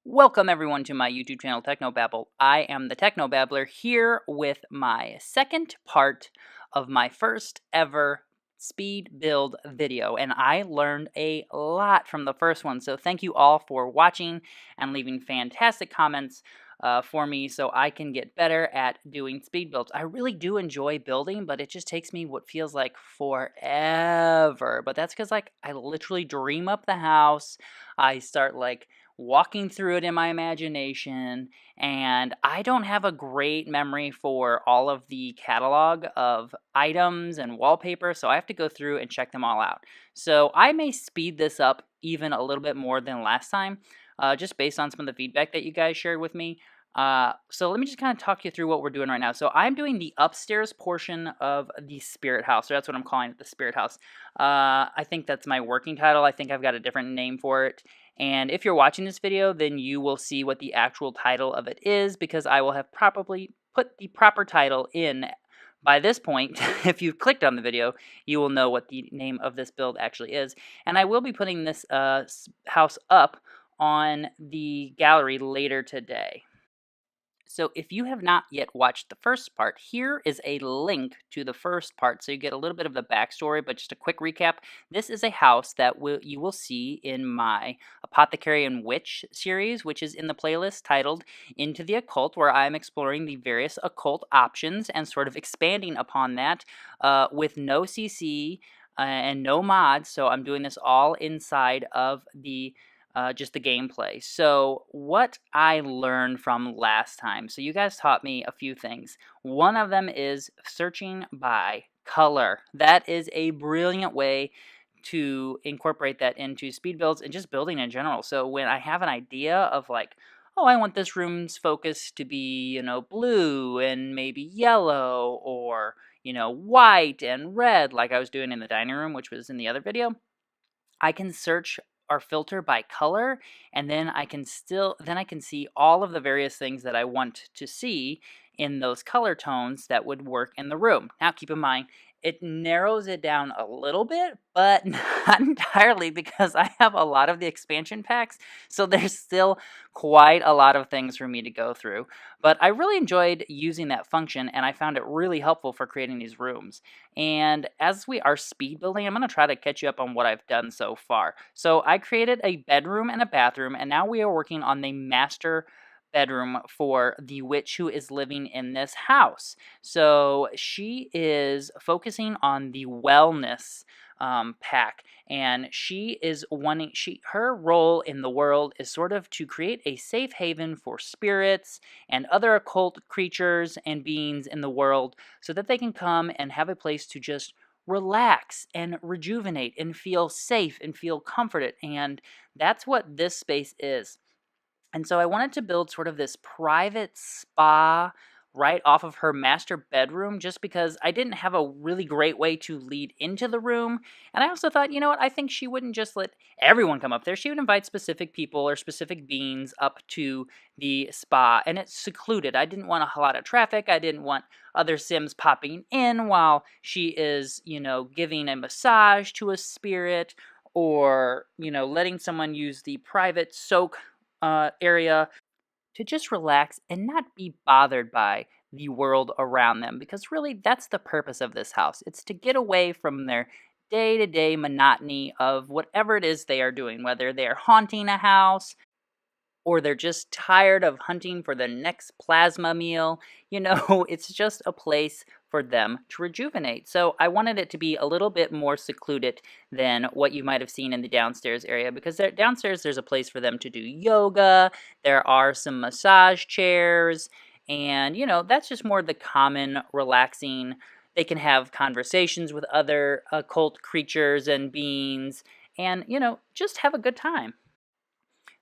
Welcome everyone to my YouTube channel Technobabble. I am the Technobabbler here with my second part of my first ever speed build video, and I learned a lot from the first one, so thank you all for watching and leaving fantastic comments for me so I can get better at doing speed builds. I really do enjoy building, but it just takes me what feels like forever, but that's because I literally dream up the house. I start walking through it in my imagination, and I don't have a great memory for all of the catalog of items and wallpaper, so I have to go through and check them all out. So I may speed this up even a little bit more than last time, just based on some of the feedback that you guys shared with me. So let me just kind of talk you through what we're doing right now. So I'm doing the upstairs portion of the spirit house, so that's what I'm calling it, the spirit house. I think that's my working title. I think I've got a different name for it. And if you're watching this video, then you will see what the actual title of it is, because I will have probably put the proper title in. By this point, if you've clicked on the video, you will know what the name of this build actually is. And I will be putting this house up on the gallery later today. So if you have not yet watched the first part, here is a link to the first part, so you get a little bit of the backstory, but just a quick recap. This is a house that you will see in my Apothecary and Witch series, which is in the playlist titled Into the Occult, where I'm exploring the various occult options and sort of expanding upon that with no CC and no mods, so I'm doing this all inside of the just the gameplay. So what I learned from last time. So you guys taught me a few things. One of them is searching by color. That is a brilliant way to incorporate that into speed builds and just building in general. So when I have an idea of oh, I want this room's focus to be, blue and maybe yellow, or, white and red, like I was doing in the dining room, which was in the other video, I can search or filter by color, and then I can see all of the various things that I want to see in those color tones that would work in the room. Now keep in mind, it narrows it down a little bit, but not entirely, because I have a lot of the expansion packs, so there's still quite a lot of things for me to go through. But I really enjoyed using that function, and I found it really helpful for creating these rooms. And as we are speed building, I'm going to try to catch you up on what I've done so far. So I created a bedroom and a bathroom, and now we are working on the master bedroom for the witch who is living in this house. So she is focusing on the wellness pack, and she is her role in the world is sort of to create a safe haven for spirits and other occult creatures and beings in the world, so that they can come and have a place to just relax and rejuvenate and feel safe and feel comforted. And that's what this space is. And so I wanted to build sort of this private spa right off of her master bedroom, just because I didn't have a really great way to lead into the room. And I also thought, you know what, I think she wouldn't just let everyone come up there. She would invite specific people or specific beings up to the spa, and it's secluded. I didn't want a lot of traffic. I didn't want other Sims popping in while she is, giving a massage to a spirit, or, letting someone use the private soak area to just relax and not be bothered by the world around them, because really that's the purpose of this house. It's to get away from their day-to-day monotony of whatever it is they are doing, whether they're haunting a house or they're just tired of hunting for the next plasma meal. It's just a place for them to rejuvenate. So I wanted it to be a little bit more secluded than what you might have seen in the downstairs area, because downstairs there's a place for them to do yoga, there are some massage chairs, and that's just more the common relaxing. They can have conversations with other occult creatures and beings, and just have a good time.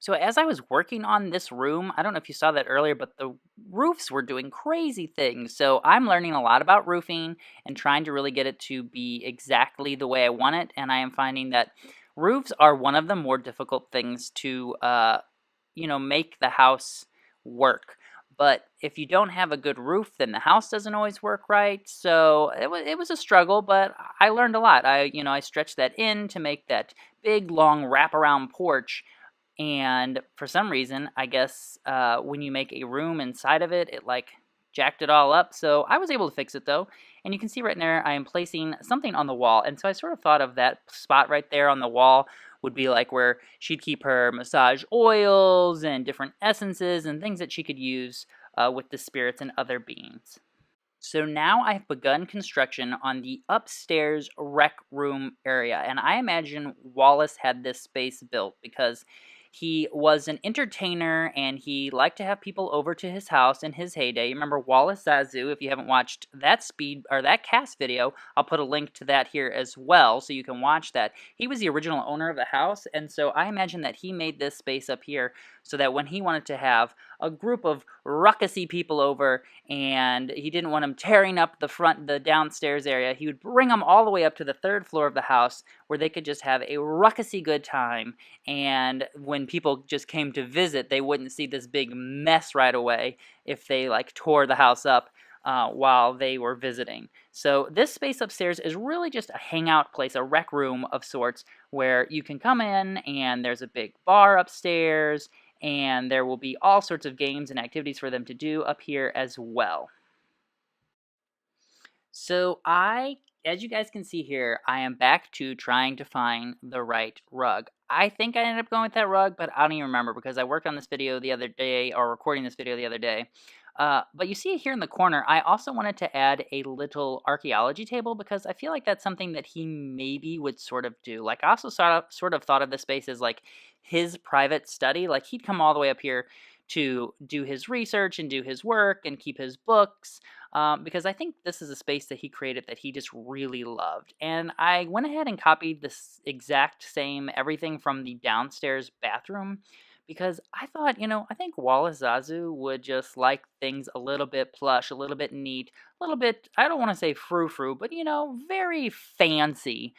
So as I was working on this room, I don't know if you saw that earlier, but the roofs were doing crazy things. So I'm learning a lot about roofing and trying to really get it to be exactly the way I want it. And I am finding that Roofs are one of the more difficult things to, make the house work. But if you don't have a good roof, then the house doesn't always work right. So it was a struggle, but I learned a lot. I stretched that in to make that big, long wraparound porch. And for some reason, I guess when you make a room inside of it, it like jacked it all up. So I was able to fix it though. And you can see right there, I am placing something on the wall. And so I sort of thought of that spot right there on the wall would be like where she'd keep her massage oils and different essences and things that she could use with the spirits and other beings. So now I've begun construction on the upstairs rec room area, and I imagine Wallace had this space built because he was an entertainer and he liked to have people over to his house in his heyday. Remember Wallace Zazu? If you haven't watched that that cast video, I'll put a link to that here as well so you can watch that. He was the original owner of the house, and so I imagine that he made this space up here so that when he wanted to have a group of ruckusy people over and he didn't want them tearing up the downstairs area, he would bring them all the way up to the third floor of the house where they could just have a ruckusy good time. And when people just came to visit, they wouldn't see this big mess right away if they like tore the house up while they were visiting. So this space upstairs is really just a hangout place, a rec room of sorts, where you can come in and there's a big bar upstairs, and there will be all sorts of games and activities for them to do up here as well. So as you guys can see here, I am back to trying to find the right rug. I think I ended up going with that rug, but I don't even remember because I worked on this video the other day, or recording this video the other day. But you see it here in the corner, I also wanted to add a little archaeology table because I feel like that's something that he maybe would sort of do. Like I also sort of thought of the space as like his private study. Like he'd come all the way up here to do his research and do his work and keep his books because I think this is a space that he created that he just really loved. And I went ahead and copied this exact same everything from the downstairs bathroom because I thought, I think Wallace Zazu would just like things a little bit plush, a little bit neat, a little bit, I don't want to say frou-frou, but, very fancy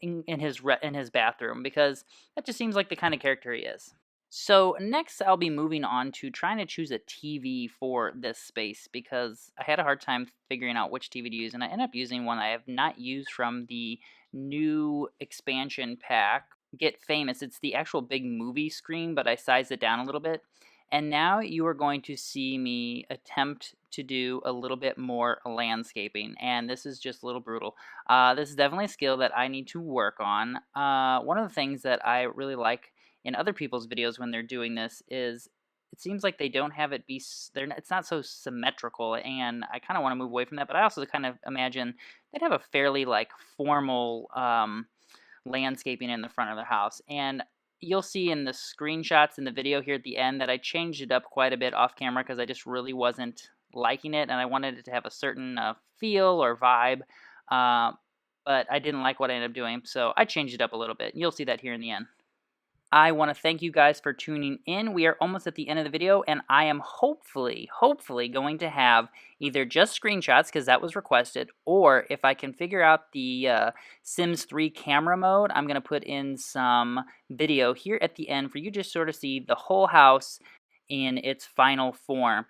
in his bathroom because that just seems like the kind of character he is. So next I'll be moving on to trying to choose a TV for this space because I had a hard time figuring out which TV to use, and I ended up using one I have not used from the new expansion pack, Get Famous. It's the actual big movie screen, but I sized it down a little bit. And now you are going to see me attempt to do a little bit more landscaping, and this is just a little brutal. This is definitely a skill that I need to work on. One of the things that I really like in other people's videos when they're doing this is it seems like they don't have it be, it's not so symmetrical, and I kind of want to move away from that, but I also kind of imagine they'd have a fairly like formal landscaping in the front of their house. And you'll see in the screenshots in the video here at the end that I changed it up quite a bit off camera because I just really wasn't liking it, and I wanted it to have a certain feel or vibe, but I didn't like what I ended up doing, so I changed it up a little bit. You'll see that here in the end. I want to thank you guys for tuning in. We are almost at the end of the video, and I am hopefully going to have either just screenshots, because that was requested, or if I can figure out the Sims 3 camera mode, I'm going to put in some video here at the end for you to just sort of see the whole house in its final form.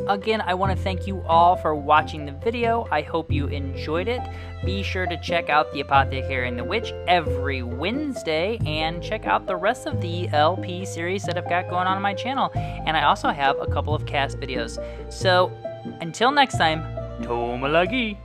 Again, I want to thank you all for watching the video. I hope you enjoyed it. Be sure to check out the Apothecary and the Witch every Wednesday, and check out the rest of the LP series that I've got going on my channel. And I also have a couple of cast videos. So, until next time, Tomalagi!